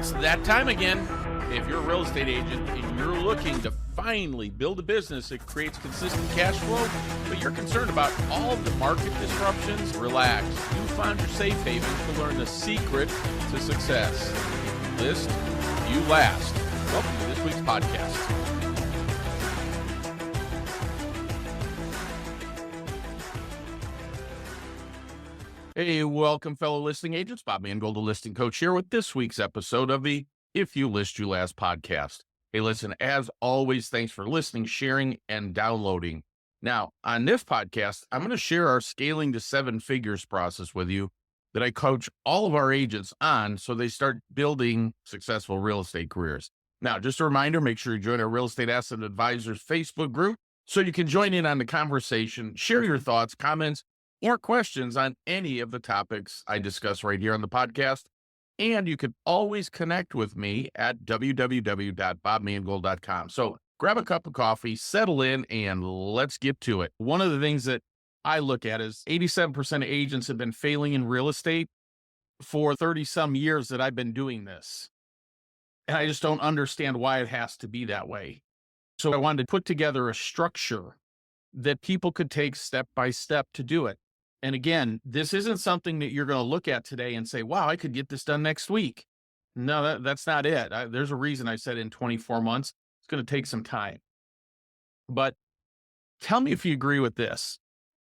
It's that time again. If you're a real estate agent and you're looking to finally build a business that creates consistent cash flow, but you're concerned about all of the market disruptions, relax. You found your safe haven to learn the secret to success. List, you last. Welcome to this week's podcast. Hey, welcome, fellow listing agents. Bob Mangold, the listing coach, here with this week's episode of the If You List, You Last podcast. Hey, listen, as always, thanks for listening, sharing, and downloading. Now, on this podcast, I'm going to share our scaling to seven figures process with you that I coach all of our agents on so they start building successful real estate careers. Now, just a reminder, make sure you join our Real Estate Asset Advisors Facebook group so you can join in on the conversation, share your thoughts, comments, or questions on any of the topics I discuss right here on the podcast. And you can always connect with me at www.bobmangold.com. So grab a cup of coffee, settle in, and let's get to it. One of the things that I look at is 87% of agents have been failing in real estate for 30 some years that I've been doing this. And I just don't understand why it has to be that way. So I wanted to put together a structure that people could take step by step to do it. And again, this isn't something that you're going to look at today and say, wow, I could get this done next week. No, that's not it. There's a reason I said in 24 months. It's going to take some time. But tell me if you agree with this.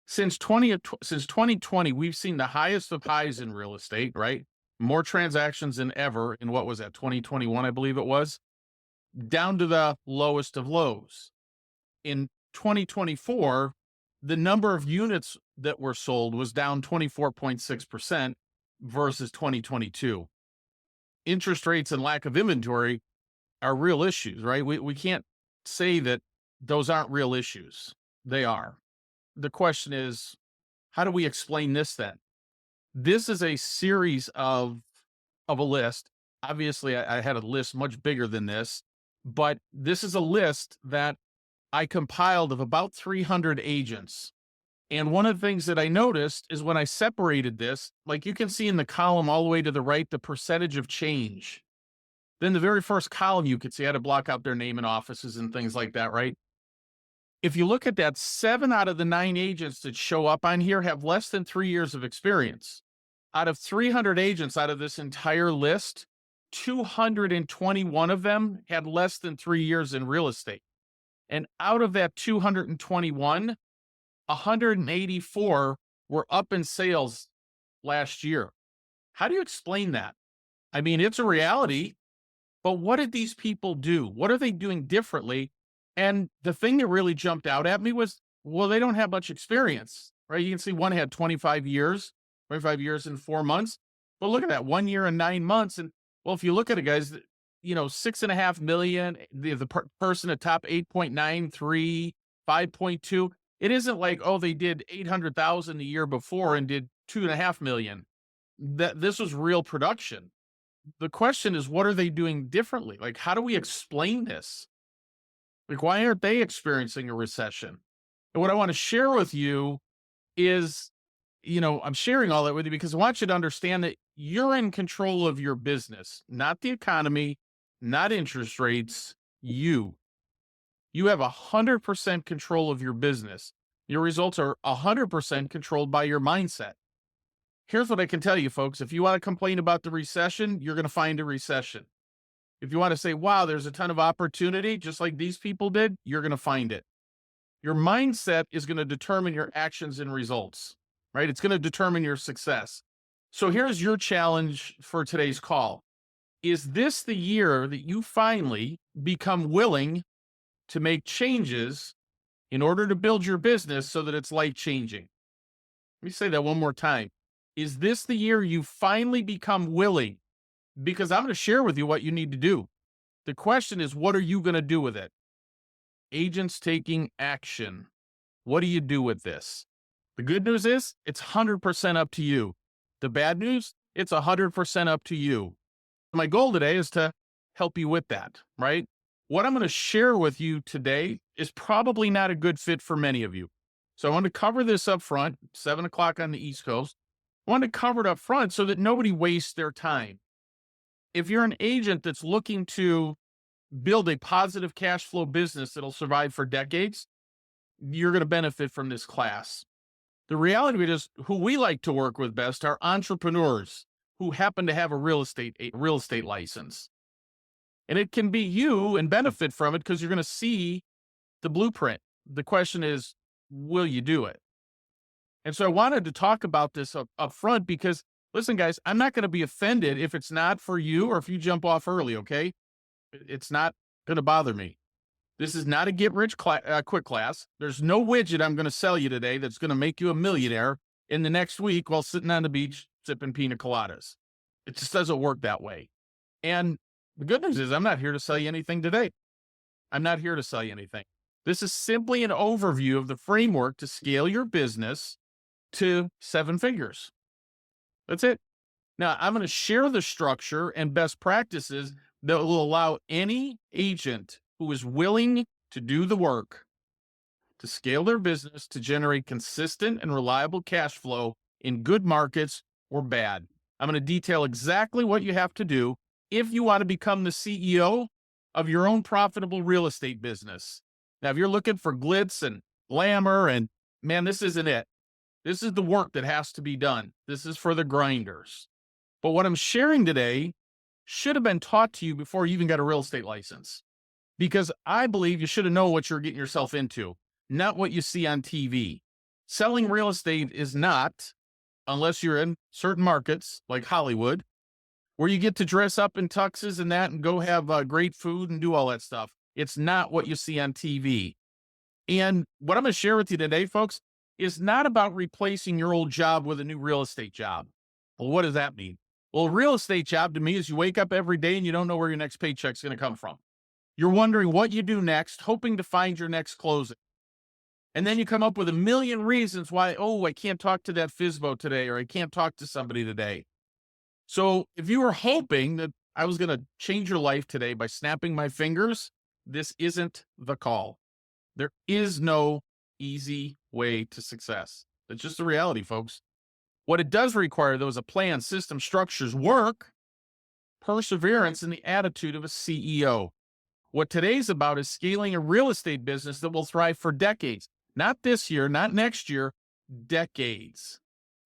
Since 2020, we've seen the highest of highs in real estate, right? More transactions than ever in what was that, 2021, I believe it was, down to the lowest of lows. In 2024, the number of units that were sold was down 24.6% versus 2022. Interest rates and lack of inventory are real issues, right? We can't say that those aren't real issues. They are. The question is, how do we explain this then? This is a series of a list. Obviously, I had a list much bigger than this, but this is a list that I compiled of about 300 agents. And one of the things that I noticed is when I separated this, like you can see in the column all the way to the right, the percentage of change. Then the very first column you could see, I had to block out their name and offices and things like that, right? If you look at that, 7 out of the 9 agents that show up on here have less than 3 years of experience. Out of 300 agents out of this entire list, 221 of them had less than 3 years in real estate. And out of that 221, 184 were up in sales last year. How do you explain that? I mean, it's a reality, but what did these people do? What are they doing differently? And the thing that really jumped out at me was, well, they don't have much experience, right? You can see one had 25 years and 4 months. But look at that, 1 year and 9 months. And well, if you look at it, guys, 6.5 million, the person at top 8.93, 5.2. It isn't like, oh, they did 800,000 the year before and did 2.5 million. This was real production. The question is, what are they doing differently? Like, how do we explain this? Like, why aren't they experiencing a recession? And what I want to share with you is, I'm sharing all that with you because I want you to understand that you're in control of your business, not the economy, not interest rates. You have 100% control of your business. Your results are 100% controlled by your mindset. Here's what I can tell you, folks. If you want to complain about the recession, you're going to find a recession. If you want to say, wow, there's a ton of opportunity, just like these people did, you're going to find it. Your mindset is going to determine your actions and results, right? It's going to determine your success. So here's your challenge for today's call. Is this the year that you finally become willing to make changes in order to build your business so that it's life-changing? Let me say that one more time. Is this the year you finally become willing? Because I'm going to share with you what you need to do. The question is, what are you going to do with it? Agents taking action. What do you do with this? The good news is it's 100% up to you. The bad news, it's 100% up to you. My goal today is to help you with that, right? What I'm going to share with you today is probably not a good fit for many of you. So I want to cover this up front, 7 o'clock on the East Coast. I want to cover it up front so that nobody wastes their time. If you're an agent that's looking to build a positive cash flow business that'll survive for decades, you're going to benefit from this class. The reality of it is, who we like to work with best are entrepreneurs who happen to have a real estate license. And it can be you and benefit from it because you're going to see the blueprint. The question is, will you do it? And so I wanted to talk about this up front because, listen, guys, I'm not going to be offended if it's not for you or if you jump off early, okay? It's not going to bother me. This is not a quick class. There's no widget I'm going to sell you today that's going to make you a millionaire in the next week while sitting on the beach sipping pina coladas. It just doesn't work that way. And the good news is I'm not here to sell you anything today. I'm not here to sell you anything. This is simply an overview of the framework to scale your business to 7 figures. That's it. Now, I'm going to share the structure and best practices that will allow any agent who is willing to do the work to scale their business to generate consistent and reliable cash flow in good markets or bad. I'm going to detail exactly what you have to do if you want to become the CEO of your own profitable real estate business. Now, if you're looking for glitz and glamour and, man, this isn't it. This is the work that has to be done. This is for the grinders. But what I'm sharing today should have been taught to you before you even got a real estate license, because I believe you should have known what you're getting yourself into, not what you see on TV. Selling real estate is not, unless you're in certain markets like Hollywood, where you get to dress up in tuxes and that and go have great food and do all that stuff. It's not what you see on TV. And what I'm going to share with you today, folks, is not about replacing your old job with a new real estate job. Well, what does that mean? Well, a real estate job to me is you wake up every day and you don't know where your next paycheck's going to come from. You're wondering what you do next, hoping to find your next closing. And then you come up with a million reasons why, oh, I can't talk to that FSBO today, or I can't talk to somebody today. So if you were hoping that I was going to change your life today by snapping my fingers, this isn't the call. There is no easy way to success. That's just the reality, folks. What it does require, though, is a plan, system, structures, work, perseverance, and the attitude of a CEO. What today's about is scaling a real estate business that will thrive for decades. Not this year, not next year, decades.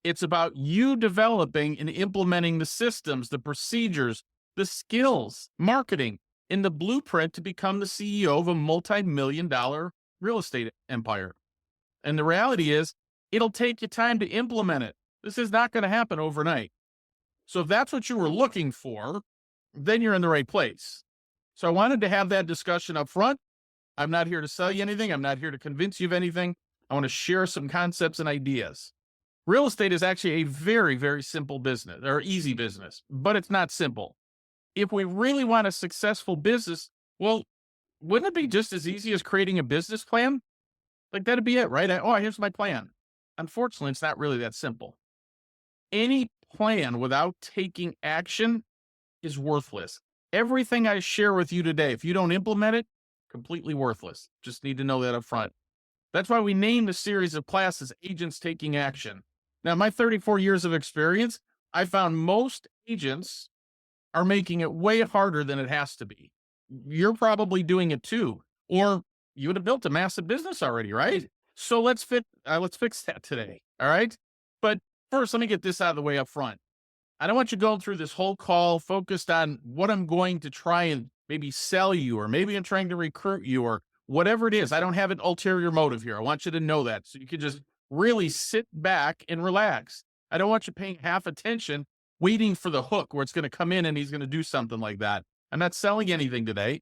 It's about you developing and implementing the systems, the procedures, the skills, marketing, and the blueprint to become the CEO of a multi-million-dollar real estate empire. And the reality is, it'll take you time to implement it. This is not going to happen overnight. So if that's what you were looking for, then you're in the right place. So I wanted to have that discussion up front. I'm not here to sell you anything. I'm not here to convince you of anything. I want to share some concepts and ideas. Real estate is actually a very, very simple business, or easy business, but it's not simple. If we really want a successful business, well, wouldn't it be just as easy as creating a business plan? Like, that'd be it, right? Here's my plan. Unfortunately, it's not really that simple. Any plan without taking action is worthless. Everything I share with you today, if you don't implement it, completely worthless. Just need to know that up front. That's why we named the series of classes Agents Taking Action. Now, my 34 years of experience, I found most agents are making it way harder than it has to be. You're probably doing it too, or you would have built a massive business already, right? So let's fix that today. All right. But first, let me get this out of the way up front. I don't want you going through this whole call focused on what I'm going to try and maybe sell you, or maybe I'm trying to recruit you, or whatever it is. I don't have an ulterior motive here. I want you to know that, so you can just really sit back and relax. I don't want you paying half attention, waiting for the hook where it's going to come in and he's going to do something like that. I'm not selling anything today.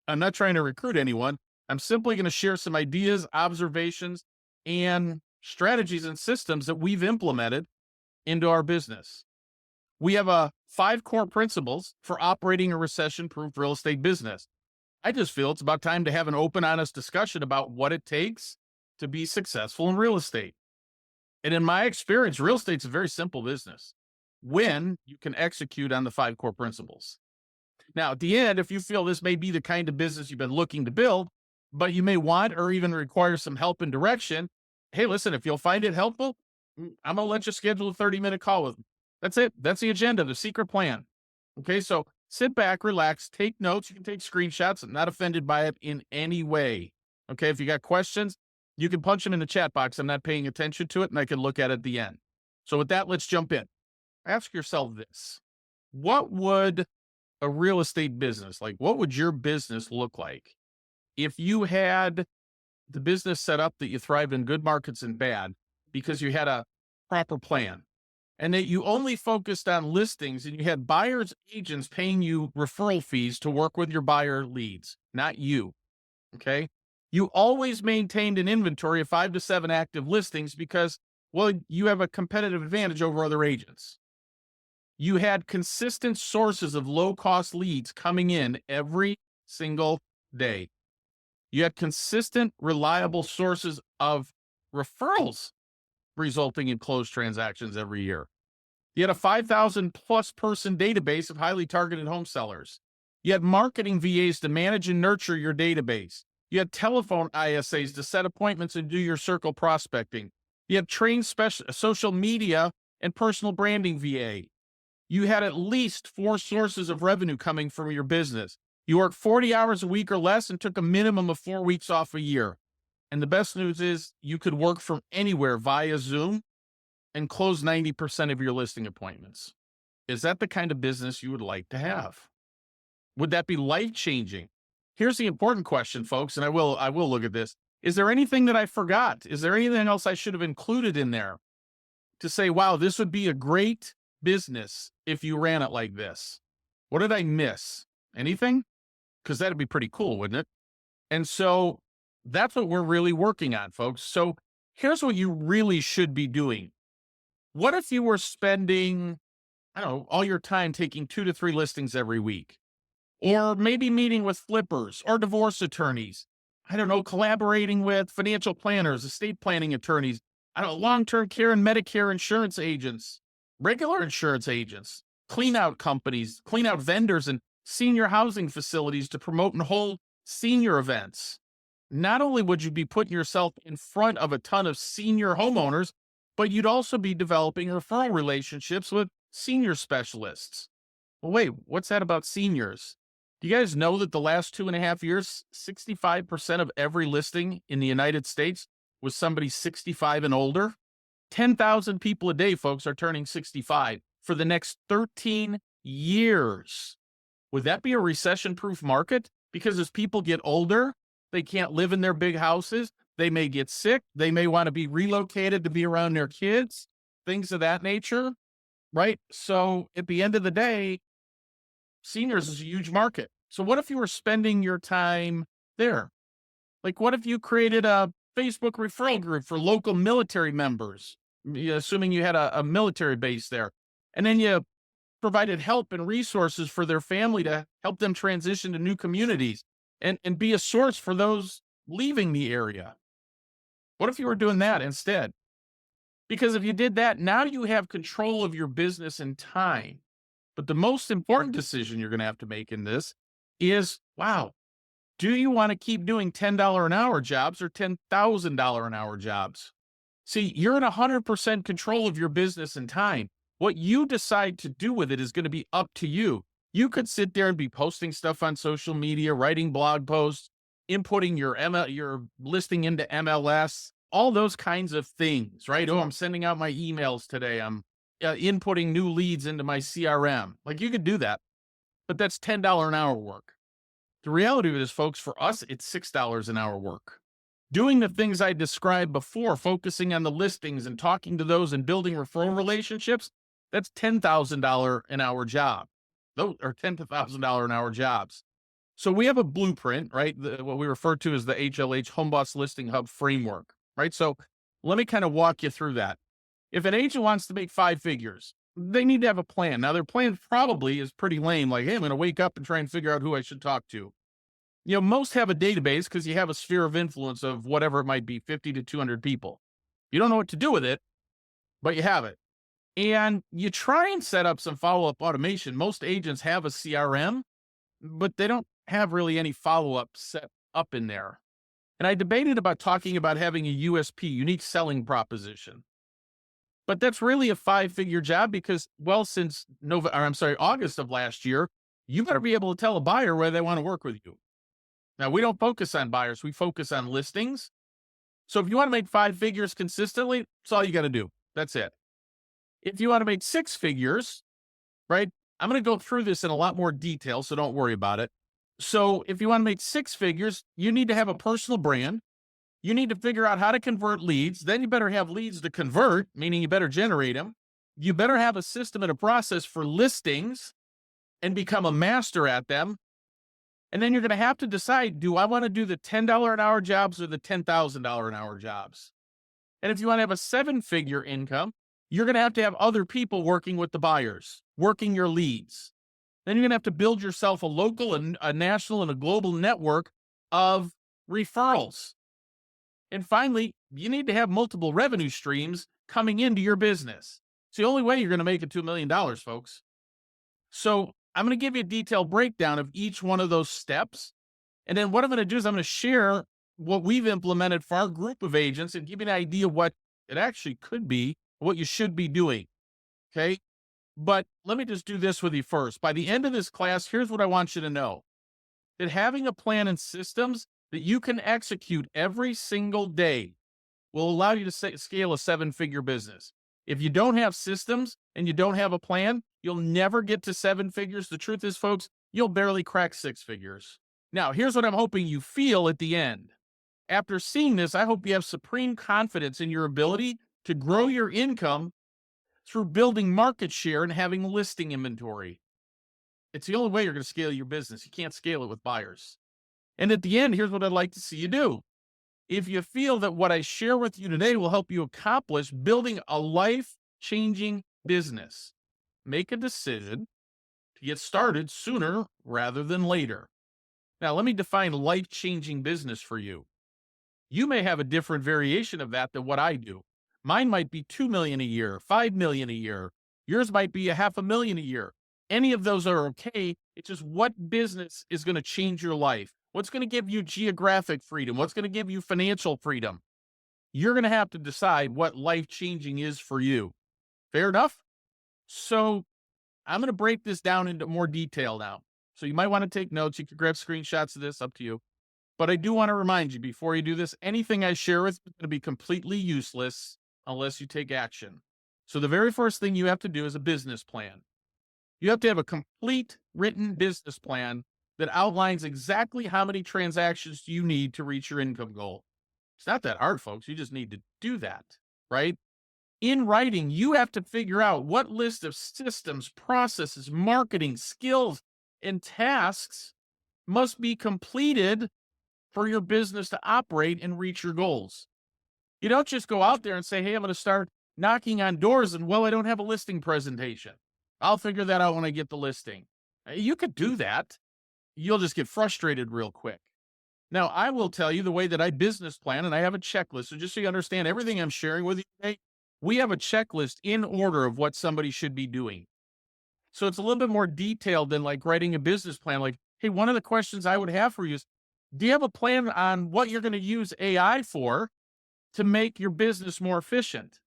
I'm not trying to recruit anyone. I'm simply going to share some ideas, observations, and strategies and systems that we've implemented into our business. We have 5 core principles for operating a recession-proof real estate business. I just feel it's about time to have an open, honest discussion about what it takes to be successful in real estate. And in my experience, real estate's a very simple business when you can execute on the 5 core principles. Now, at the end, if you feel this may be the kind of business you've been looking to build, but you may want or even require some help and direction, hey, listen, if you'll find it helpful, I'm going to let you schedule a 30-minute call with me. That's it. That's the agenda, the secret plan. Okay, so sit back, relax, take notes. You can take screenshots. I'm not offended by it in any way. Okay, if you got questions, you can punch them in the chat box. I'm not paying attention to it, and I can look at it at the end. So with that, let's jump in. Ask yourself this. What would a real estate business, like what would your business look like if you had the business set up that you thrived in good markets and bad because you had a proper plan and that you only focused on listings and you had buyers agents paying you referral fees to work with your buyer leads, not you? Okay, you always maintained an inventory of 5 to 7 active listings because, well, you have a competitive advantage over other agents. You had consistent sources of low cost leads coming in every single day. You had consistent, reliable sources of referrals resulting in closed transactions every year. You had a 5,000 plus person database of highly targeted home sellers. You had marketing VAs to manage and nurture your database. You had telephone ISAs to set appointments and do your circle prospecting. You had trained social media and personal branding VA. You had at least 4 sources of revenue coming from your business. You worked 40 hours a week or less and took a minimum of 4 weeks off a year. And the best news is you could work from anywhere via Zoom and close 90% of your listing appointments. Is that the kind of business you would like to have? Would that be life-changing? Here's the important question, folks, and I will look at this. Is there anything that I forgot? Is there anything else I should have included in there to say, wow, this would be a great business if you ran it like this? What did I miss? Anything? Because that'd be pretty cool, wouldn't it? And so that's what we're really working on, folks. So here's what you really should be doing. What if you were spending, I don't know, all your time taking 2 to 3 listings every week? Or maybe meeting with flippers or divorce attorneys. I don't know, collaborating with financial planners, estate planning attorneys, I don't know, long-term care and Medicare insurance agents, regular insurance agents, clean out companies, clean out vendors, and senior housing facilities to promote and hold senior events. Not only would you be putting yourself in front of a ton of senior homeowners, but you'd also be developing referral relationships with senior specialists. Well, wait, what's that about seniors? Do you guys know that the last 2.5 years, 65% of every listing in the United States was somebody 65 and older? 10,000 people a day, folks, are turning 65 for the next 13 years. Would that be a recession-proof market? Because as people get older, they can't live in their big houses. They may get sick. They may want to be relocated to be around their kids, things of that nature, right? So at the end of the day, seniors is a huge market. So what if you were spending your time there? Like, what if you created a Facebook referral group for local military members, assuming you had a military base there, and then you provided help and resources for their family to help them transition to new communities and be a source for those leaving the area? What if you were doing that instead? Because if you did that, now you have control of your business and time. But the most important decision you're going to have to make in this is, wow, do you want to keep doing $10 an hour jobs or $10,000 an hour jobs? See, you're in 100% control of your business and time. What you decide to do with it is going to be up to you. You could sit there and be posting stuff on social media, writing blog posts, inputting your listing into MLS, all those kinds of things, right? Oh, I'm sending out my emails today. I'm inputting new leads into my CRM. Like, you could do that, but that's $10 an hour work. The reality of it is, folks, for us, it's $6 an hour work. Doing the things I described before, focusing on the listings and talking to those and building referral relationships, that's $10,000 an hour job. Those are $10,000 an hour jobs. So we have a blueprint, right? What we refer to as the HLH Home Boss Listing Hub framework, right? So let me kind of walk you through that. If an agent wants to make 5 figures, they need to have a plan. Now, their plan probably is pretty lame, like, hey, I'm going to wake up and try and figure out who I should talk to. Most have a database because you have a sphere of influence of whatever it might be, 50 to 200 people. You don't know what to do with it, but you have it. And you try and set up some follow-up automation. Most agents have a CRM, but they don't have really any follow-up set up in there. And I debated about talking about having a USP, unique selling proposition. But that's really a 5-figure job because, well, since August of last year, you better be able to tell a buyer whether they want to work with you. Now, we don't focus on buyers, we focus on listings. So if you want to make 5 figures consistently, that's all you got to do. That's it. If you want to make 6 figures, right? I'm going to go through this in a lot more detail, so don't worry about it. So if you want to make 6 figures, you need to have a personal brand. You need to figure out how to convert leads. Then you better have leads to convert, meaning you better generate them. You better have a system and a process for listings and become a master at them. And then you're going to have to decide, do I want to do the $10 an hour jobs or the $10,000 an hour jobs? And if you want to have a 7-figure income, you're going to have other people working with the buyers, working your leads. Then you're going to have to build yourself a local and a national and a global network of referrals. And finally, you need to have multiple revenue streams coming into your business. It's the only way you're going to make it to $1 million, folks. So I'm going to give you a detailed breakdown of each one of those steps. And then what I'm going to do is I'm going to share what we've implemented for our group of agents and give you an idea what it actually could be, what you should be doing. Okay. But let me just do this with you first. By the end of this class, here's what I want you to know: that having a plan and systems that you can execute every single day will allow you to scale a 7-figure business. If you don't have systems and you don't have a plan, you'll never get to 7 figures. The truth is, folks, you'll barely crack 6 figures. Now, here's what I'm hoping you feel at the end. After seeing this, I hope you have supreme confidence in your ability to grow your income through building market share and having listing inventory. It's the only way you're going to scale your business. You can't scale it with buyers. And at the end, here's what I'd like to see you do. If you feel that what I share with you today will help you accomplish building a life-changing business, make a decision to get started sooner rather than later. Now, let me define life-changing business for you. You may have a different variation of that than what I do. Mine might be 2 million a year, 5 million a year. Yours might be a $500,000 a year. Any of those are okay. It's just what business is going to change your life? What's going to give you geographic freedom? What's going to give you financial freedom? You're going to have to decide what life-changing is for you. Fair enough? So I'm going to break this down into more detail now. So you might want to take notes. You can grab screenshots of this, up to you. But I do want to remind you before you do this, anything I share with you is going to be completely useless unless you take action. So the very first thing you have to do is a business plan. You have to have a complete written business plan that outlines exactly how many transactions you need to reach your income goal. It's not that hard, folks. You just need to do that, right? In writing, you have to figure out what list of systems, processes, marketing, skills, and tasks must be completed for your business to operate and reach your goals. You don't just go out there and say, hey, I'm going to start knocking on doors and, well, I don't have a listing presentation. I'll figure that out when I get the listing. You could do that. You'll just get frustrated real quick. Now, I will tell you the way that I business plan, and I have a checklist. So just so you understand everything I'm sharing with you today, we have a checklist in order of what somebody should be doing. So it's a little bit more detailed than like writing a business plan. Like, hey, one of the questions I would have for you is, do you have a plan on what you're going to use AI for to make your business more efficient?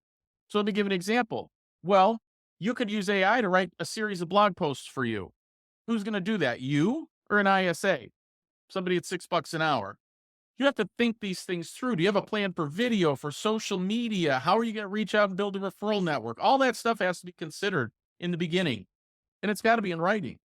So let me give an example. Well, you could use AI to write a series of blog posts for you. Who's going to do that? You or an ISA? Somebody at $6 an hour. You have to think these things through. Do you have a plan for video, for social media? How are you going to reach out and build a referral network? All that stuff has to be considered in the beginning, and it's got to be in writing.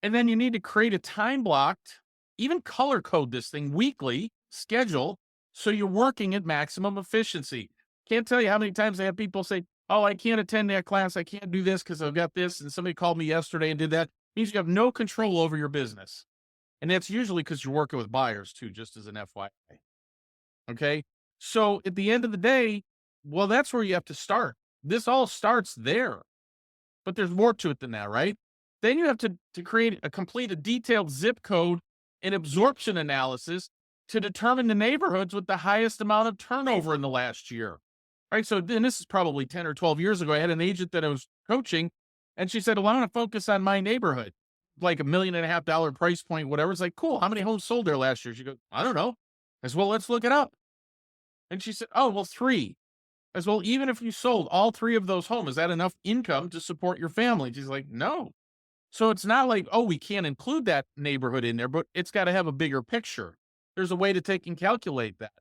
And then you need to create a time blocked, even color code this thing weekly schedule so you're working at maximum efficiency. Can't tell you how many times I have people say, oh, I can't attend that class. I can't do this because I've got this. And somebody called me yesterday and did that. It means you have no control over your business. And that's usually because you're working with buyers too, just as an FYI. Okay. So at the end of the day, well, that's where you have to start. This all starts there, but there's more to it than that, right? Then you have to complete a detailed zip code and absorption analysis to determine the neighborhoods with the highest amount of turnover in the last year. Right. So then this is probably 10 or 12 years ago. I had an agent that I was coaching and she said, well, I want to focus on my neighborhood, like $1.5 million price point, whatever. It's like, cool. How many homes sold there last year? She goes, I don't know. I said, well, let's look it up. And she said, oh, well, 3. As well, even if you sold all three of those homes, is that enough income to support your family? She's like, no. So it's not like, oh, we can't include that neighborhood in there, but it's got to have a bigger picture. There's a way to take and calculate that.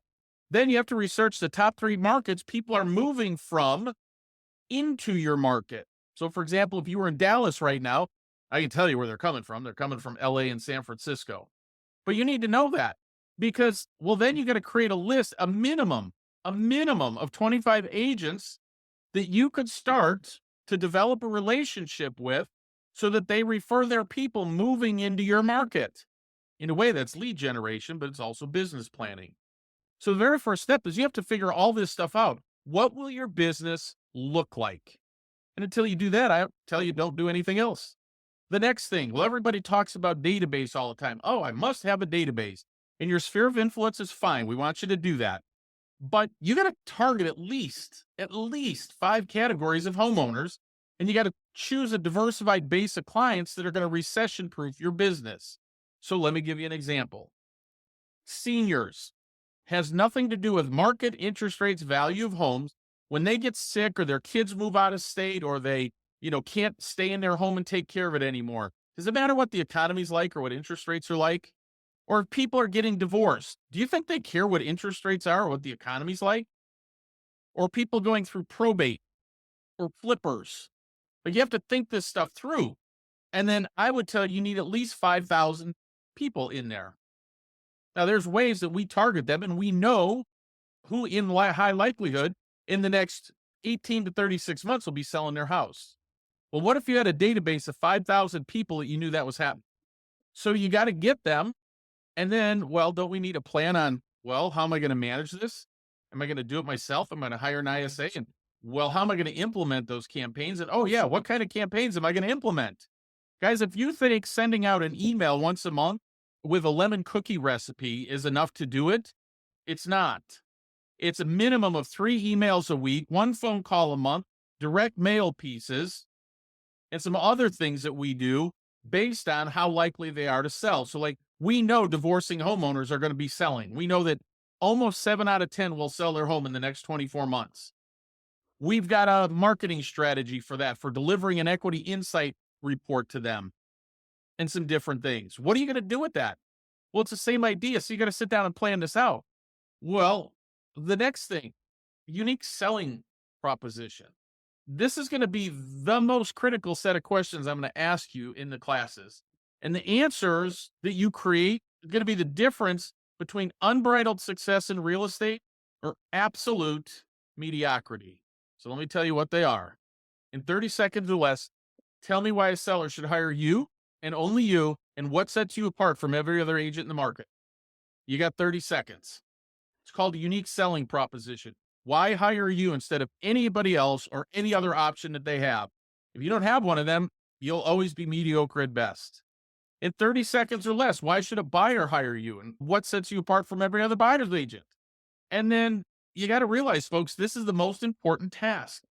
Then you have to research the top three markets people are moving from into your market. So, for example, if you were in Dallas right now, I can tell you where they're coming from. They're coming from LA and San Francisco. But you need to know that because, well, then you got to create a list, a minimum of 25 agents that you could start to develop a relationship with so that they refer their people moving into your market. In a way, that's lead generation, but it's also business planning. So the very first step is you have to figure all this stuff out. What will your business look like? And until you do that, I tell you, don't do anything else. The next thing, well, everybody talks about database all the time. Oh, I must have a database. And your sphere of influence is fine. We want you to do that. But you got to target at least 5 categories of homeowners. And you got to choose a diversified base of clients that are going to recession proof your business. So let me give you an example. Seniors has nothing to do with market interest rates, value of homes. When they get sick or their kids move out of state or they, can't stay in their home and take care of it anymore. Does it matter what the economy's like or what interest rates are like? Or if people are getting divorced, do you think they care what interest rates are or what the economy's like? Or people going through probate or flippers? But you have to think this stuff through. And then I would tell you, you need at least 5,000 people in there. Now, there's ways that we target them, and we know who in high likelihood in the next 18 to 36 months will be selling their house. Well, what if you had a database of 5,000 people that you knew that was happening? So you got to get them. And then, well, don't we need a plan on, well, how am I going to manage this? Am I going to do it myself? Am I going to hire an ISA? And, well, how am I going to implement those campaigns? And, oh, yeah, what kind of campaigns am I going to implement? Guys, if you think sending out an email once a month with a lemon cookie recipe is enough to do it, it's not. It's a minimum of 3 emails a week, 1 phone call a month, direct mail pieces, and some other things that we do based on how likely they are to sell. So, like, we know divorcing homeowners are going to be selling. We know that almost 7 out of 10 will sell their home in the next 24 months. We've got a marketing strategy for that, for delivering an equity insight report to them and some different things. What are you going to do with that? Well, it's the same idea. So you got to sit down and plan this out. Well, the next thing, unique selling proposition. This is going to be the most critical set of questions I'm going to ask you in the classes. And the answers that you create are going to be the difference between unbridled success in real estate or absolute mediocrity. So let me tell you what they are. In 30 seconds or less, tell me why a seller should hire you and only you, and what sets you apart from every other agent in the market. You got 30 seconds. It's called a unique selling proposition. Why hire you instead of anybody else or any other option that they have? If you don't have one of them, you'll always be mediocre at best. In 30 seconds or less, why should a buyer hire you? And what sets you apart from every other buyer's agent? And then you got to realize, folks, this is the most important task.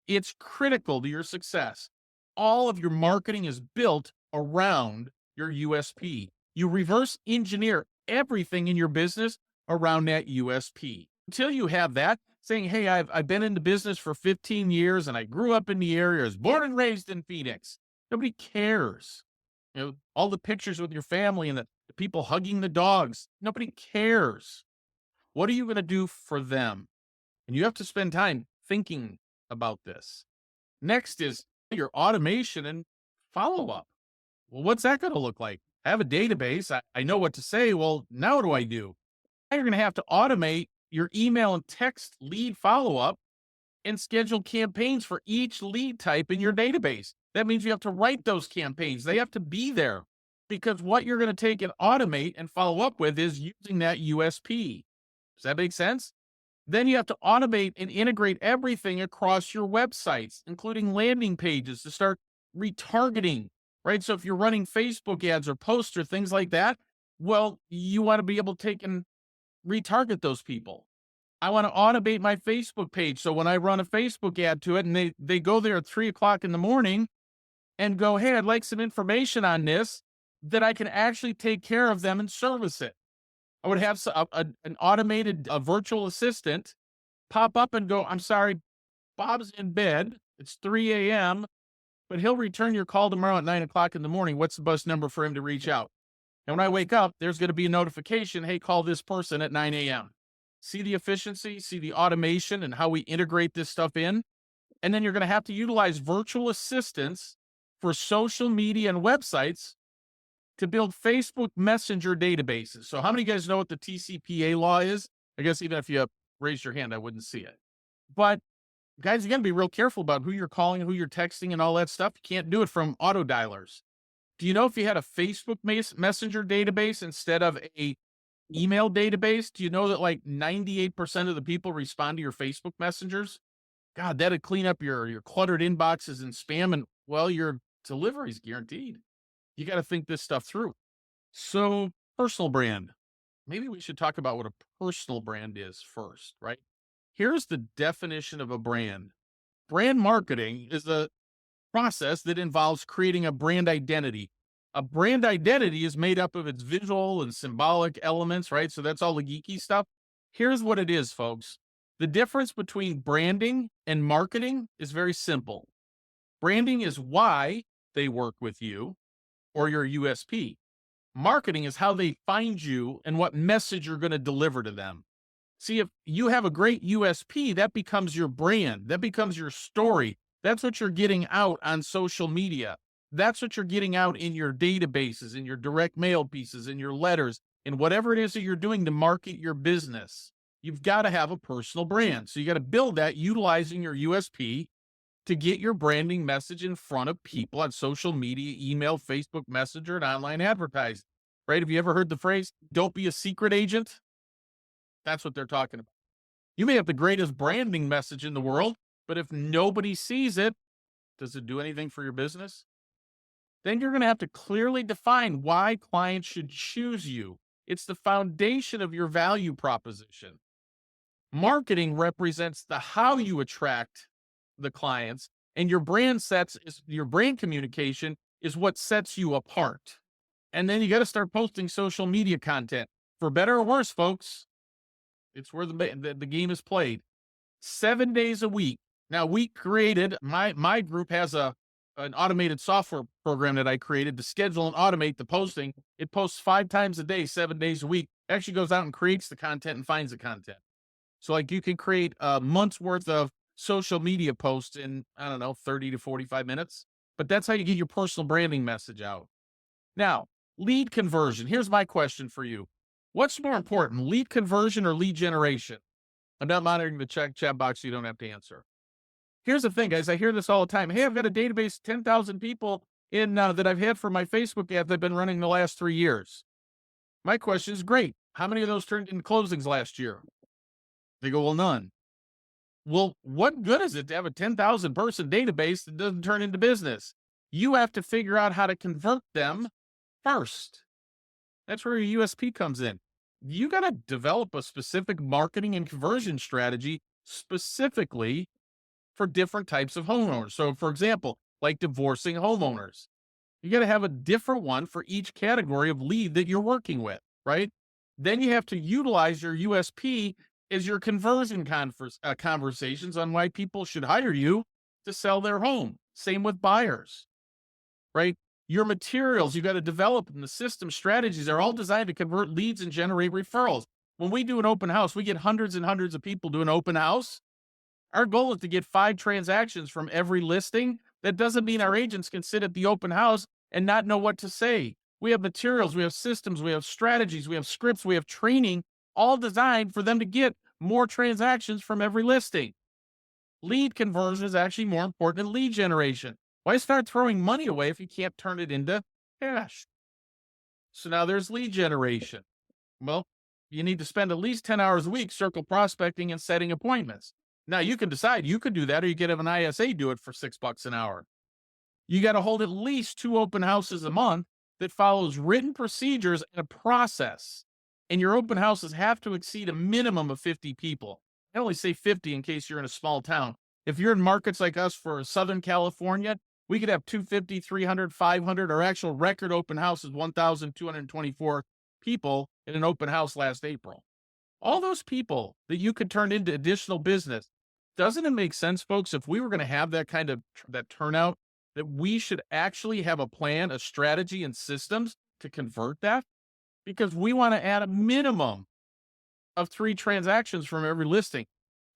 It's critical to your success. All of your marketing is built around your USP. You reverse engineer everything in your business around that USP. Until you have that, saying, hey, I've been in the business for 15 years and I grew up in the area, I was born and raised in Phoenix. Nobody cares. All the pictures with your family and the people hugging the dogs. Nobody cares. What are you going to do for them? And you have to spend time thinking about this. Next is your automation and follow-up. Well, what's that going to look like? I have a database. I know what to say. Well, now what do I do? Now you're going to have to automate your email and text lead follow-up and schedule campaigns for each lead type in your database. That means you have to write those campaigns. They have to be there because what you're going to take and automate and follow up with is using that USP. Does that make sense? Then you have to automate and integrate everything across your websites, including landing pages to start retargeting, right? So if you're running Facebook ads or posts or things like that, well, you want to be able to take and retarget those people. I want to automate my Facebook page. So when I run a Facebook ad to it and they go there at 3:00 in the morning and go, hey, I'd like some information on this, that I can actually take care of them and service it. I would have an automated virtual assistant pop up and go, I'm sorry, Bob's in bed. It's 3 a.m., but he'll return your call tomorrow at 9 o'clock in the morning. What's the best number for him to reach out? And when I wake up, there's going to be a notification. Hey, call this person at 9 a.m. See the efficiency, see the automation and how we integrate this stuff in. And then you're going to have to utilize virtual assistants for social media and websites to build Facebook Messenger databases. So how many of you guys know what the TCPA law is? I guess even if you raised your hand, I wouldn't see it. But guys, you got to be real careful about who you're calling and who you're texting and all that stuff. You can't do it from auto dialers. Do you know if you had a Facebook Messenger database instead of a email database, do you know that like 98% of the people respond to your Facebook messengers? God, that'd clean up your cluttered inboxes and spam, and well, your delivery's guaranteed. You got to think this stuff through. So, personal brand. Maybe we should talk about what a personal brand is first, right? Here's the definition of a brand. Brand marketing is the process that involves creating a brand identity. A brand identity is made up of its visual and symbolic elements, right? So that's all the geeky stuff. Here's what it is, folks. The difference between branding and marketing is very simple. Branding is why they work with you or your USP. Marketing is how they find you and what message you're going to deliver to them. See, if you have a great USP, that becomes your brand. That becomes your story. That's what you're getting out on social media. That's what you're getting out in your databases, in your direct mail pieces, in your letters, in whatever it is that you're doing to market your business. You've got to have a personal brand. So you got to build that utilizing your USP to get your branding message in front of people on social media, email, Facebook Messenger, and online advertising. Right? Have you ever heard the phrase, don't be a secret agent? That's what they're talking about. You may have the greatest branding message in the world, but if nobody sees it, does it do anything for your business? Then you're going to have to clearly define why clients should choose you. It's the foundation of your value proposition. Marketing represents the how you attract the clients, and your brand communication is what sets you apart. And then you got to start posting social media content. For better or worse, folks, it's where the game is played. 7 days a week. Now, we created, my group has an automated software program that I created to schedule and automate the posting. It posts 5 times a day, 7 days a week. It actually goes out and creates the content and finds the content. So like you can create a month's worth of social media posts in, 30 to 45 minutes. But that's how you get your personal branding message out. Now, lead conversion. Here's my question for you. What's more important, lead conversion or lead generation? I'm not monitoring the chat box, so you don't have to answer. Here's the thing, guys. I hear this all the time. Hey, I've got a database, 10,000 people in that I've had for my Facebook ad that I've been running the last 3 years. My question is, great. How many of those turned into closings last year? They go, well, none. Well, what good is it to have a 10,000 person database that doesn't turn into business? You have to figure out how to convert them first. That's where your USP comes in. You got to develop a specific marketing and conversion strategy specifically for different types of homeowners. So, for example, like divorcing homeowners, you got to have a different one for each category of lead that you're working with, right? Then you have to utilize your USP as your conversion conversations on why people should hire you to sell their home. Same with buyers, right? Your materials you got to develop and the system strategies are all designed to convert leads and generate referrals. When we do an open house, we get hundreds and hundreds of people do an open house. Our goal is to get 5 transactions from every listing. That doesn't mean our agents can sit at the open house and not know what to say. We have materials, we have systems, we have strategies, we have scripts, we have training, all designed for them to get more transactions from every listing. Lead conversion is actually more important than lead generation. Why start throwing money away if you can't turn it into cash? So now there's lead generation. Well, you need to spend at least 10 hours a week circle prospecting and setting appointments. Now you can decide you could do that, or you could have an ISA do it for $6 an hour. You got to hold at least 2 open houses a month that follows written procedures and a process. And your open houses have to exceed a minimum of 50 people. I only say 50 in case you're in a small town. If you're in markets like us for Southern California, we could have 250, 300, 500. Our actual record open house is 1,224 people in an open house last April. All those people that you could turn into additional business. Doesn't it make sense, folks, if we were going to have that kind of that turnout, that we should actually have a plan, a strategy, and systems to convert that? Because we want to add a minimum of 3 transactions from every listing.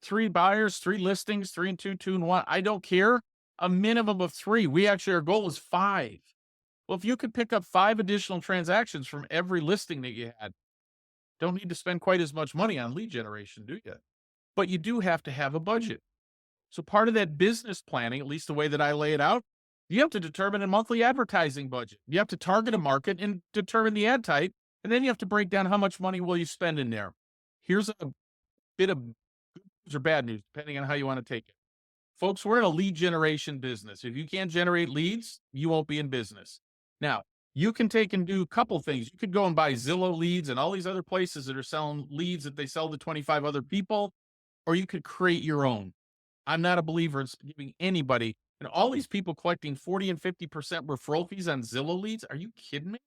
3 buyers, 3 listings, 3 and 2, 2 and 1. I don't care. A minimum of 3. We actually, our goal is 5. Well, if you could pick up 5 additional transactions from every listing that you had, don't need to spend quite as much money on lead generation, do you? But you do have to have a budget. So part of that business planning, at least the way that I lay it out, you have to determine a monthly advertising budget. You have to target a market and determine the ad type. And then you have to break down how much money will you spend in there. Here's a bit of good news or bad news, depending on how you want to take it. Folks, we're in a lead generation business. If you can't generate leads, you won't be in business. Now, you can take and do a couple things. You could go and buy Zillow leads and all these other places that are selling leads that they sell to 25 other people, or you could create your own. I'm not a believer in giving anybody, and all these people collecting 40 and 50% referral fees on Zillow leads. Are you kidding me?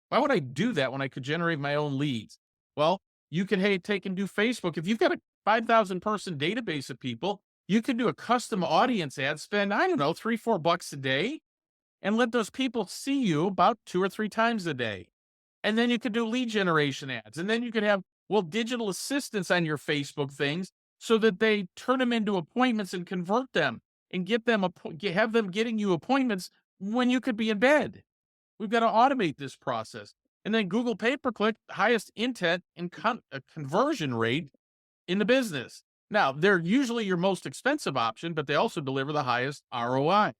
Why would I do that when I could generate my own leads? Well, you could, hey, take and do Facebook. If you've got a 5,000 person database of people, you could do a custom audience ad, spend, I don't know, $3-4 a day, and let those people see you about 2 or 3 times a day. And then you could do lead generation ads. And then you could have, well, digital assistants on your Facebook things so that they turn them into appointments and convert them and get them, have them getting you appointments when you could be in bed. We've got to automate this process. And then Google pay-per-click, highest intent and conversion rate in the business. Now, they're usually your most expensive option, but they also deliver the highest ROI.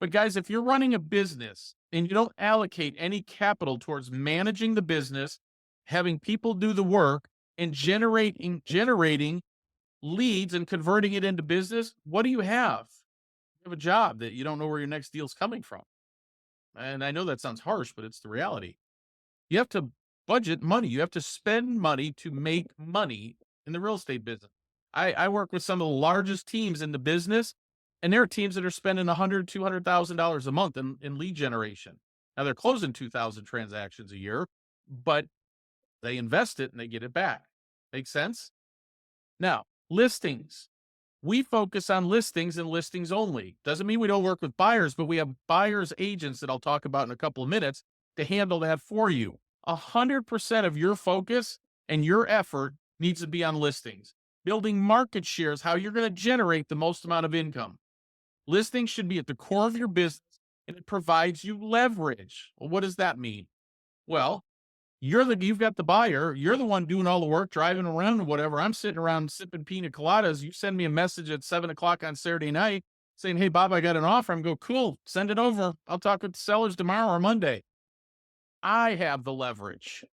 But guys, if you're running a business and you don't allocate any capital towards managing the business, having people do the work, and generating leads and converting it into business, what do you have? You have a job that you don't know where your next deal's coming from. And I know that sounds harsh, but it's the reality. You have to budget money. You have to spend money to make money in the real estate business. I work with some of the largest teams in the business, and there are teams that are spending $100,000, $200,000 a month in lead generation. Now they're closing 2,000 transactions a year, but they invest it and they get it back. Make sense? Now, listings. We focus on listings and listings only. Doesn't mean we don't work with buyers, but we have buyers agents that I'll talk about in a couple of minutes to handle that for you. 100% of your focus and your effort needs to be on listings. Building market shares, how you're going to generate the most amount of income. Listings should be at the core of your business, and it provides you leverage. Well, what does that mean? Well, you've got the buyer, you're the one doing all the work, driving around or whatever. I'm sitting around sipping pina coladas. You send me a message at 7:00 on Saturday night saying, "Hey, Bob, I got an offer." I'm go, "Cool, send it over. I'll talk with the sellers tomorrow or Monday." I have the leverage,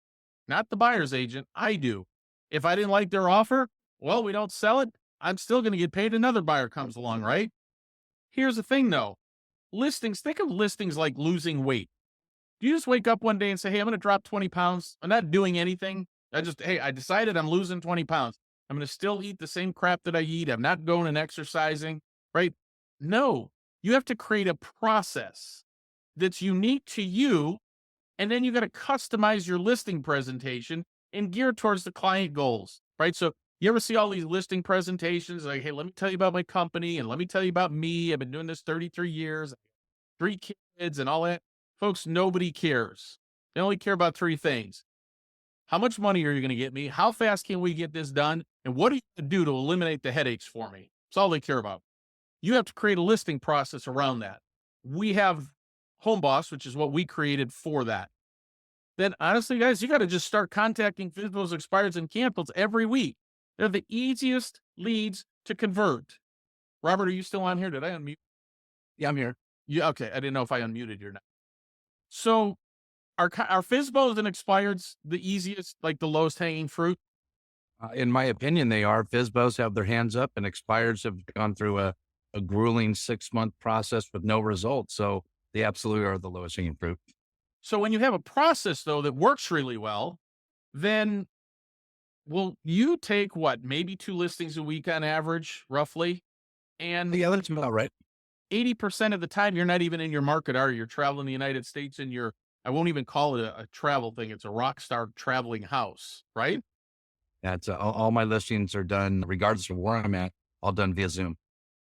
not the buyer's agent. I do. If I didn't like their offer, well, we don't sell it. I'm still going to get paid. Another buyer comes along, right? Here's the thing though. Listings, think of listings like losing weight. Do you just wake up one day and say, "Hey, I'm going to drop 20 pounds. I'm not doing anything. I decided I'm losing 20 pounds. I'm going to still eat the same crap that I eat. I'm not going and exercising," right? No, you have to create a process that's unique to you. And then you got to customize your listing presentation and gear towards the client goals, right? So you ever see all these listing presentations like, "Hey, let me tell you about my company and let me tell you about me. I've been doing this 33 years, 3 kids and all that." Folks, nobody cares. They only care about 3 things. How much money are you going to get me? How fast can we get this done? And what are you going to do to eliminate the headaches for me? That's all they care about. You have to create a listing process around that. We have Home Boss, which is what we created for that. Then honestly, guys, you got to just start contacting FSBOs, expireds, and cancels every week. They're the easiest leads to convert. Robert, are you still on here? Did I unmute? Yeah, I'm here. Okay. I didn't know if I unmuted you or not. So are FSBOs and expireds the easiest, like the lowest hanging fruit? In my opinion, they are. FSBOs have their hands up, and expireds have gone through a grueling 6-month process with no results. So they absolutely are the lowest hanging fruit. So when you have a process though that works really well, then will you take what, maybe 2 listings a week on average, roughly? And Yeah, that's about right. 80% of the time, you're not even in your market, are you? You're traveling the United States and I won't even call it a travel thing. It's a rock star traveling house, right? That's all my listings are done, regardless of where I'm at, all done via Zoom.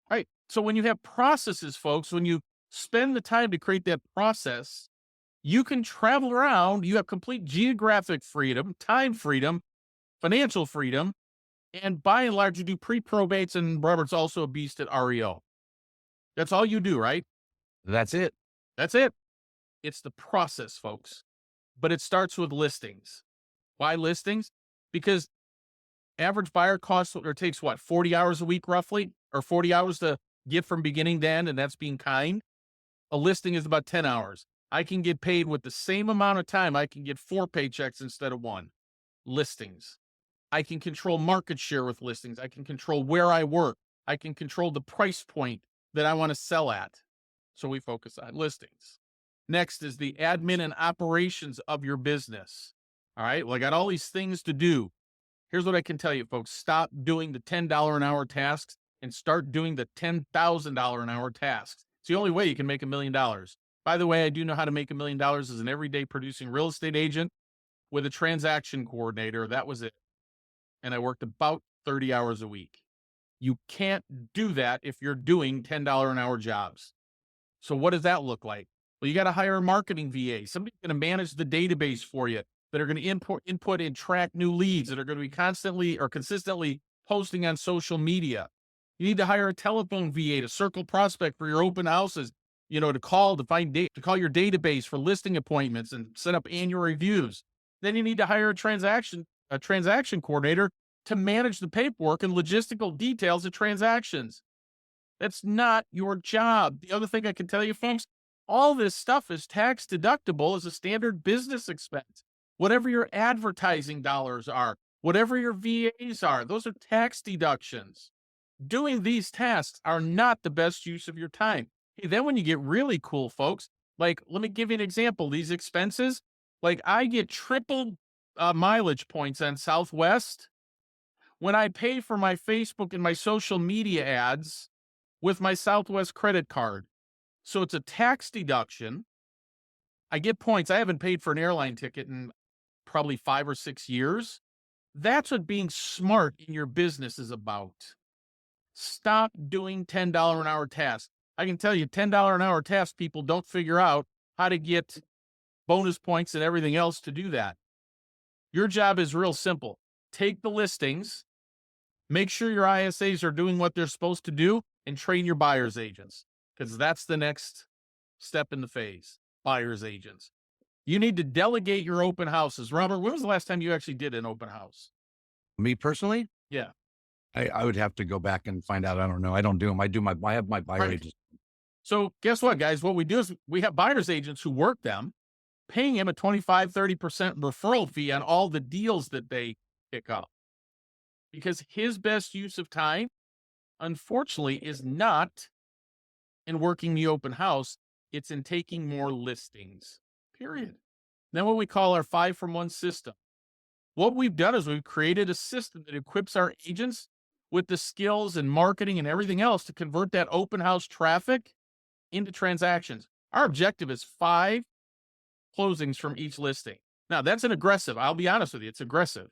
Right. So when you have processes, folks, when you spend the time to create that process, you can travel around. You have complete geographic freedom, time freedom, financial freedom, and by and large, you do pre-probates. And Robert's also a beast at REO. That's all you do, right? That's it. That's it. It's the process, folks. But it starts with listings. Why listings? Because average buyer costs or takes what, 40 hours a week roughly, or 40 hours to get from beginning to end, and that's being kind. A listing is about 10 hours. I can get paid with the same amount of time. I can get 4 paychecks instead of 1. Listings. I can control market share with listings. I can control where I work. I can control the price point that I want to sell at. So we focus on listings. Next is the admin and operations of your business. All right. Well, I got all these things to do. Here's what I can tell you, folks. Stop doing the $10 an hour tasks and start doing the $10,000 an hour tasks. It's the only way you can make $1,000,000. By the way, I do know how to make $1,000,000 as an everyday producing real estate agent with a transaction coordinator. That was it. And I worked about 30 hours a week. You can't do that if you're doing $10 an hour jobs. So what does that look like? Well, you got to hire a marketing VA, somebody's going to manage the database for you, that are going to input and track new leads, that are going to be constantly or consistently posting on social media. You need to hire a telephone VA to circle prospect for your open houses, to call to to call your database for listing appointments and set up annual reviews. Then you need to hire a transaction coordinator to manage the paperwork and logistical details of transactions. That's not your job. The other thing I can tell you, folks, all this stuff is tax deductible as a standard business expense. Whatever your advertising dollars are, whatever your VAs are, those are tax deductions. Doing these tasks are not the best use of your time. Hey, then when you get really cool, folks, like let me give you an example. These expenses, like I get triple mileage points on Southwest when I pay for my Facebook and my social media ads with my Southwest credit card. So it's a tax deduction. I get points. I haven't paid for an airline ticket in probably 5 or 6 years. That's what being smart in your business is about. Stop doing $10 an hour tasks. I can tell you $10 an hour tasks, people don't figure out how to get bonus points and everything else to do that. Your job is real simple. Take the listings, make sure your ISAs are doing what they're supposed to do, and train your buyer's agents, because that's the next step in the phase. Buyer's agents. You need to delegate your open houses. Robert, when was the last time you actually did an open house? Me personally, Yeah. I would have to go back and find out. I don't know. I don't do them. I have my buyer Right. agents. So guess what, guys? What we do is we have buyer's agents who work them, paying him a 25, 30% referral fee on all the deals that they pick up. Because his best use of time, unfortunately, is not in working the open house. It's in taking more listings, period. Then what we call our 5-from-1 system. What we've done is we've created a system that equips our agents with the skills and marketing and everything else to convert that open house traffic into transactions. Our objective is 5 closings from each listing. Now, that's an aggressive. I'll be honest with you, it's aggressive.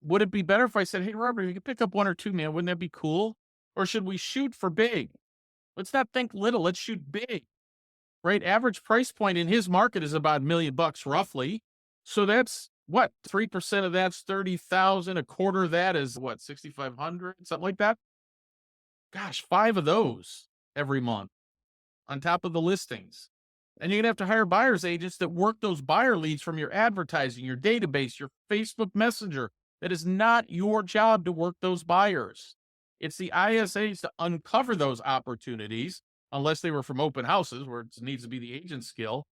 Would it be better if I said, hey, Robert, you could pick up 1 or 2, man? Wouldn't that be cool? Or should we shoot for big? Let's not think little. Let's shoot big, right? Average price point in his market is about $1,000,000 roughly. So that's what? 3% of that's 30,000. A quarter of that is what? 6,500, something like that. Gosh, 5 of those every month on top of the listings. And you're going to have to hire buyer's agents that work those buyer leads from your advertising, your database, your Facebook Messenger. That is not your job to work those buyers. It's the ISAs to uncover those opportunities, unless they were from open houses where it needs to be the agent skill.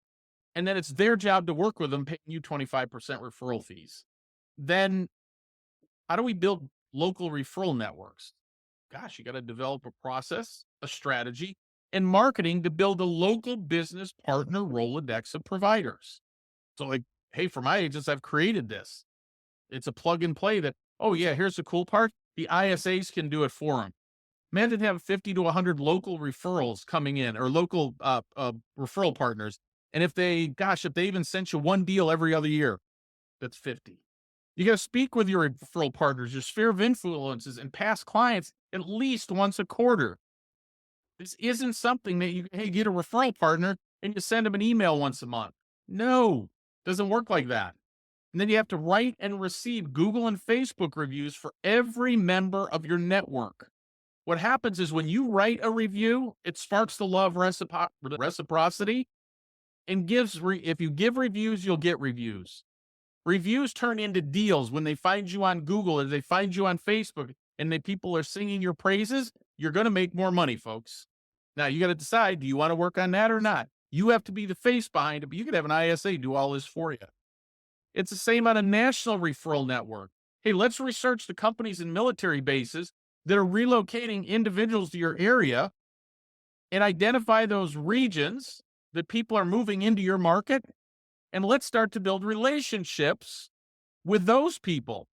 And then it's their job to work with them, paying you 25% referral fees. Then how do we build local referral networks? Gosh, you got to develop a process, a strategy, and marketing to build a local business partner Rolodex of providers. So like, hey, for my agents, I've created this. It's a plug and play that, oh yeah, here's the cool part. The ISAs can do it for them. Imagine have 50 to 100 local referrals coming in, or local referral partners. And if they even sent you 1 deal every other year, that's 50. You got to speak with your referral partners, your sphere of influences, and past clients at least once a quarter. This isn't something that you, hey, get a referral partner and you send them an email once a month. No, doesn't work like that. And then you have to write and receive Google and Facebook reviews for every member of your network. What happens is when you write a review, it sparks the law of reciprocity and if you give reviews, you'll get reviews. Reviews turn into deals when they find you on Google or they find you on Facebook and the people are singing your praises. You're going to make more money, folks. Now you got to decide, do you want to work on that or not? You have to be the face behind it, but you could have an ISA do all this for you. It's the same on a national referral network. Hey, let's research the companies and military bases that are relocating individuals to your area and identify those regions that people are moving into your market. And let's start to build relationships with those people.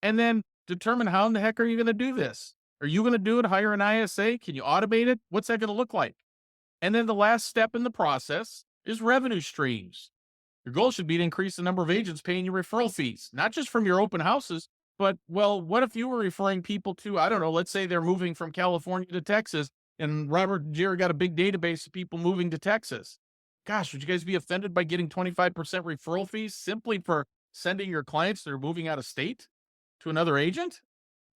And then determine how in the heck are you going to do this? Are you going to do it? Hire an ISA? Can you automate it? What's that going to look like? And then the last step in the process is revenue streams. Your goal should be to increase the number of agents paying you referral fees, not just from your open houses, but, well, what if you were referring people to, I don't know, let's say they're moving from California to Texas and Robert and Jerry got a big database of people moving to Texas. Gosh, would you guys be offended by getting 25% referral fees simply for sending your clients that are moving out of state to another agent?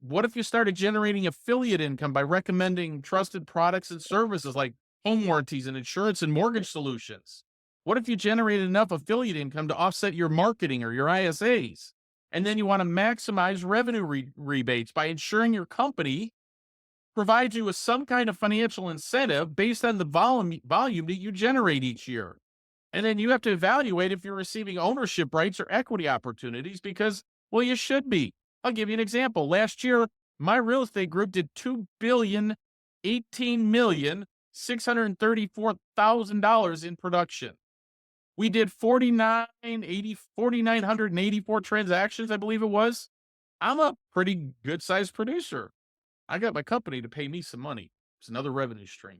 What if you started generating affiliate income by recommending trusted products and services like home warranties and insurance and mortgage solutions? What if you generated enough affiliate income to offset your marketing or your ISAs? And then you want to maximize revenue rebates by ensuring your company provides you with some kind of financial incentive based on the volume that you generate each year. And then you have to evaluate if you're receiving ownership rights or equity opportunities because, well, you should be. I'll give you an example. Last year, my real estate group did $2,018,634,000 in production. We did 4,984 transactions, I believe it was. I'm a pretty good sized producer. I got my company to pay me some money. It's another revenue stream.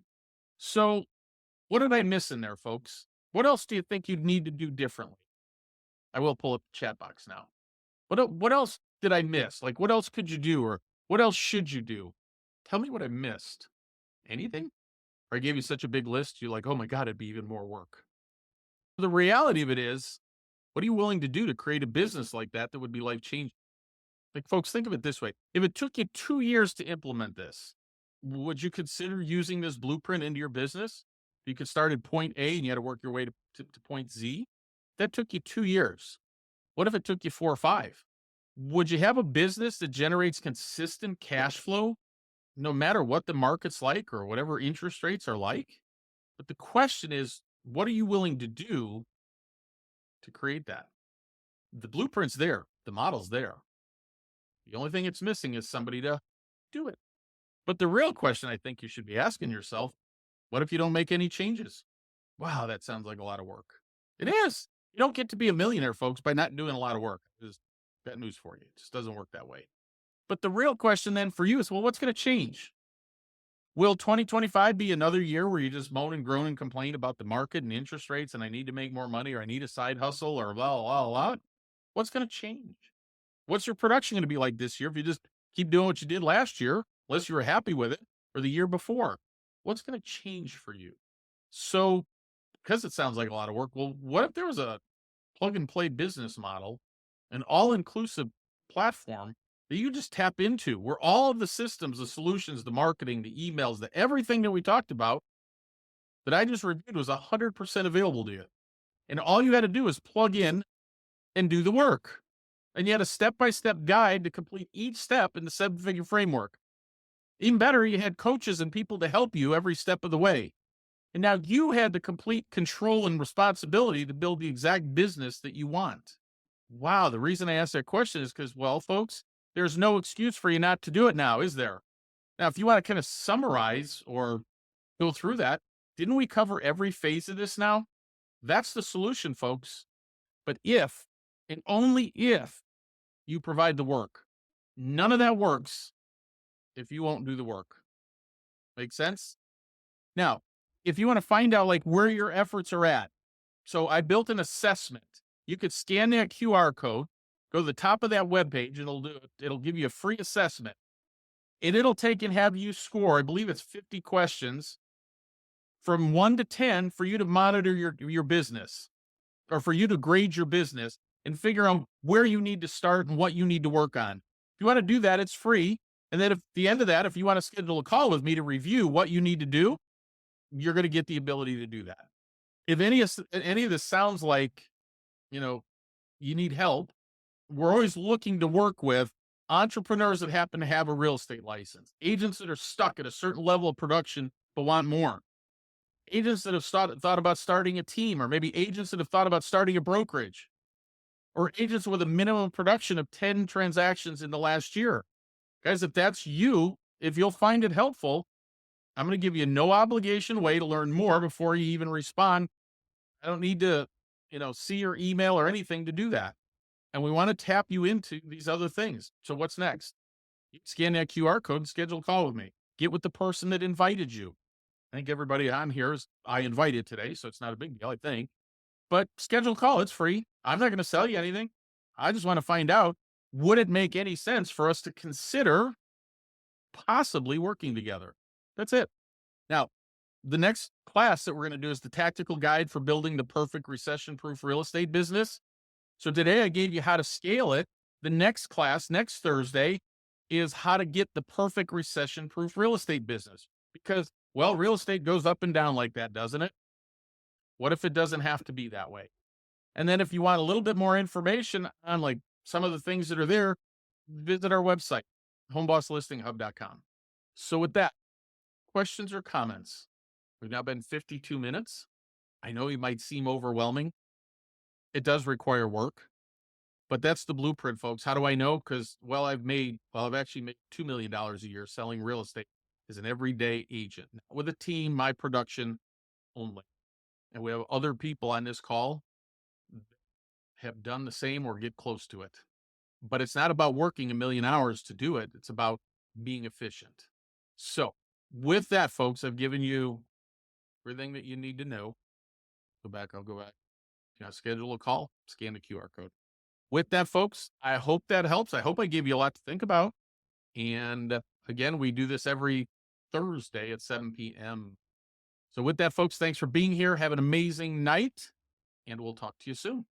So, what did I miss in there, folks? What else do you think you'd need to do differently? I will pull up the chat box now. What else did I miss? Like, what else could you do, or what else should you do? Tell me what I missed. Anything? Or I gave you such a big list, you're like, oh my God, it'd be even more work. The reality of it is, what are you willing to do to create a business like that would be life changing? Like, folks, think of it this way. If it took you 2 years to implement this, would you consider using this blueprint into your business? You could start at point A and you had to work your way to point Z. That took you 2 years. What if it took you 4 or 5? Would you have a business that generates consistent cash flow no matter what the market's like or whatever interest rates are like? But the question is, what are you willing to do to create that? The blueprint's there, the model's there. The only thing it's missing is somebody to do it. But the real question I think you should be asking yourself, what if you don't make any changes? Wow, that sounds like a lot of work. It is. You don't get to be a millionaire, folks, by not doing a lot of work. Just got news for you. It just doesn't work that way. But the real question then for you is, well, what's going to change? Will 2025 be another year where you just moan and groan and complain about the market and interest rates and I need to make more money or I need a side hustle or blah, blah, blah? What's going to change? What's your production going to be like this year if you just keep doing what you did last year, unless you were happy with it, or the year before? What's going to change for you? So, because it sounds like a lot of work, well, what if there was a plug and play business model, an all inclusive platform that you just tap into where all of the systems, the solutions, the marketing, the emails, the everything that we talked about that I just reviewed was 100% available to you. And all you had to do is plug in and do the work. And you had a step-by-step guide to complete each step in the 7-figure framework. Even better, you had coaches and people to help you every step of the way. And now you had the complete control and responsibility to build the exact business that you want. Wow, the reason I asked that question is because, well, folks, there's no excuse for you not to do it now, is there? Now, if you want to kind of summarize or go through that, didn't we cover every phase of this now? That's the solution, folks. But if, and only if, you provide the work. None of that works if you won't do the work. Make sense? Now, if you want to find out like where your efforts are at, so I built an assessment. You could scan that QR code, Go to the top of that webpage. It'll give you a free assessment. And it'll take and have you score, I believe it's 50 questions from 1 to 10 for you to monitor your business, or for you to grade your business and figure out where you need to start and what you need to work on. If you want to do that, it's free. And then at the end of that, if you want to schedule a call with me to review what you need to do, you're going to get the ability to do that. If any of this sounds like, you know, you need help, we're always looking to work with entrepreneurs that happen to have a real estate license, agents that are stuck at a certain level of production but want more, agents that have thought about starting a team, or maybe agents that have thought about starting a brokerage, or agents with a minimum production of 10 transactions in the last year. Guys, if that's you, if you'll find it helpful, I'm going to give you a no obligation way to learn more before you even respond. I don't need to, see your email or anything to do that. And we want to tap you into these other things. So what's next? You scan that QR code and schedule a call with me. Get with the person that invited you. I think everybody on here I invited today, so it's not a big deal, I think. But schedule a call. It's free. I'm not going to sell you anything. I just want to find out, would it make any sense for us to consider possibly working together? That's it. Now, the next class that we're going to do is the tactical guide for building the perfect recession proof real estate business. So today I gave you how to scale it. The next class, next Thursday, is how to get the perfect recession proof real estate business. Because, well, real estate goes up and down like that, doesn't it? What if it doesn't have to be that way? And then if you want a little bit more information on like some of the things that are there, visit our website, homebosslistinghub.com. So with that, questions or comments? We've now been 52 minutes. I know it might seem overwhelming. It does require work, but that's the blueprint, folks. How do I know? Because, I've actually made $2 million a year selling real estate as an everyday agent with a team, my production only. And we have other people on this call that have done the same or get close to it. But it's not about working a million hours to do it. It's about being efficient. So with that, folks, I've given you everything that you need to know. I'll go back. Schedule a call, scan the QR code. With that, folks, I hope that helps. I hope I gave you a lot to think about. And again, we do this every Thursday at 7 p.m. So with that, folks, thanks for being here. Have an amazing night, and we'll talk to you soon.